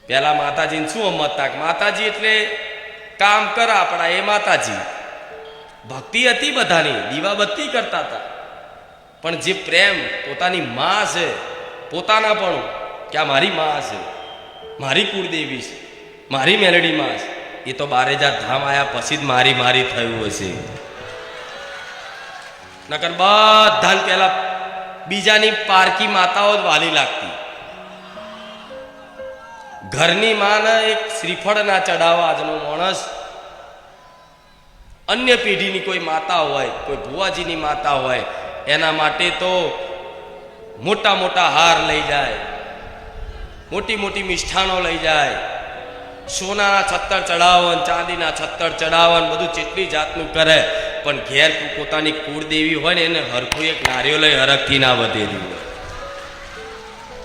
પેલા માતાજીને શું સમજતા? માતાજી એટલે કામ કર આપણા, એ માતાજી. ભક્તિ હતી બધાની, દીવાબત્તી કરતા હતા, પણ જે પ્રેમ પોતાની માં છે, પોતાના પણ કે આ મારી માં છે, મારી કુળદેવી છે, મારી મેલડી માં છે, એ તો 12,000 ધામ આવ્યા પછી જ મારી મારી થયું હશે. નકર બધાને પેલા બીજાની પારકી માતાઓ જ વાલી લાગતી. ઘરની માને એક શ્રીફળ ના ચડાવવા આજનો માણસ અન્ય પેઢીની કોઈ માતા હોય, કોઈ ભુવાજીની માતા હોય, એના માટે તો મોટા મોટા હાર લઈ જાય, મોટી મોટી મિષ્ઠાનો લઈ જાય, સોનાના છત્તર ચડાવન, ચાંદીના છત્તર ચડાવન, બધું જેટલી જાતનું કરે, પણ ઘેર પોતાની કુળદેવી હોય ને એને હરખું એક નારિયો લઈ હરખથી ના વધેલી હોય.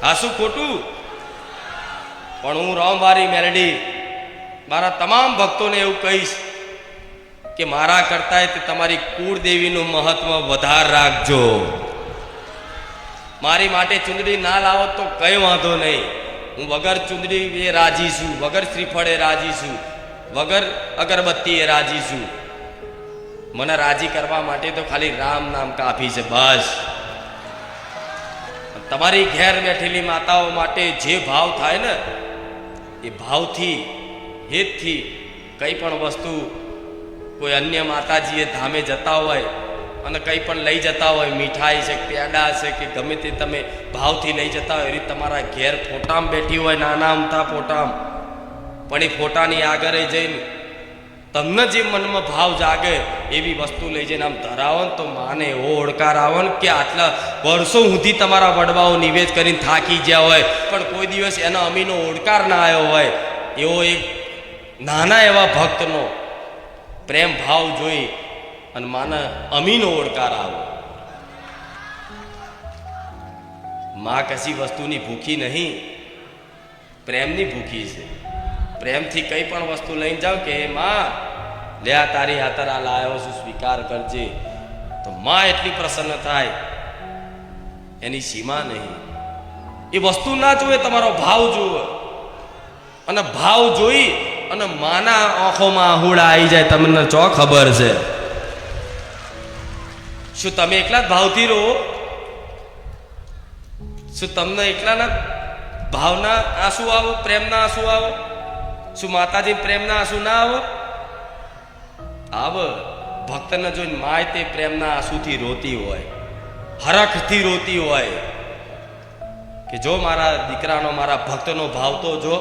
આ શું ખોટું? પણ હું રામવારી મેલડી મારા તમામ ભક્તોને એવું કહીશ કે મારા કરતા તમારી કુળદેવીનું મહત્વ વધારે રાખજો. મારી માટે ચુંદડી ના લાવો તો કઈ વાંધો નહીં, હું વગર ચુંદડી એ રાજી છું, વગર શ્રીફળે રાજી છું, વગર અગરબત્તી એ રાજી છું. મને રાજી કરવા માટે તો ખાલી રામ નામ કાફી છે બસ. તમારી ઘેર બેઠેલી માતાઓ માટે જે ભાવ થાય ને એ ભાવથી, હેતથી કંઈ પણ વસ્તુ કોઈ અન્ય માતાજીએ ધામે જતા હોય અને કંઈ પણ લઈ જતા હોય, મીઠાઈ છે, પેડા છે કે ગમે તે તમે ભાવથી લઈ જતા હોય, એ રીતે તમારા ઘેર ફોટામાં બેઠી હોય, નાના અમથા ફોટામાં, પણ એ ફોટાની આગળ જઈને તમને જે મનમાં ભાવ જાગે એવી વસ્તુ લઈ જઈને આમ ધરાવો ને તો માને એવો ઓળકાર આવે ને કે આટલા વર્ષો સુધી તમારા વડવાઓ નિવેદ કરીને થાકી ગયા હોય, પણ કોઈ દિવસ એનો અમીનો ઓળકાર ના આવ્યો હોય, એવો એક નાના એવા ભક્તનો પ્રેમ ભાવ જોઈ અને માને અમીનો ઓળકાર આવો. માં કશી વસ્તુની ભૂખી નહીં, પ્રેમની ભૂખી છે. પ્રેમથી કઈ પણ વસ્તુ લઈને જાઓ કે માં લે આ તારી હાથર આ લાયો છું, સ્વીકાર કરજે, તો માં એટલી પ્રસન્ન થાય એની સીમા નહીં. એ વસ્તુ ના જોવે, તમારો ભાવ જોવે, અને ભાવ જોઈ અને માના આંખોમાં આહુડા આવી જાય. તમને ચો ખબર છે? શું તમે એકલા જ ભાવથી રહો? શું તમને એકલાના ભાવના આંસુ આવો, પ્રેમના આંસુ આવો? શું માતાજી પ્રેમના આંસુ ના આવો? આવ. ભક્તને જોઈને માય તે પ્રેમના આંસુથી રોતી હોય, હરખથી રોતી હોય કે જો મારા દીકરાનો, મારા ભક્તનો ભાવ તો જો.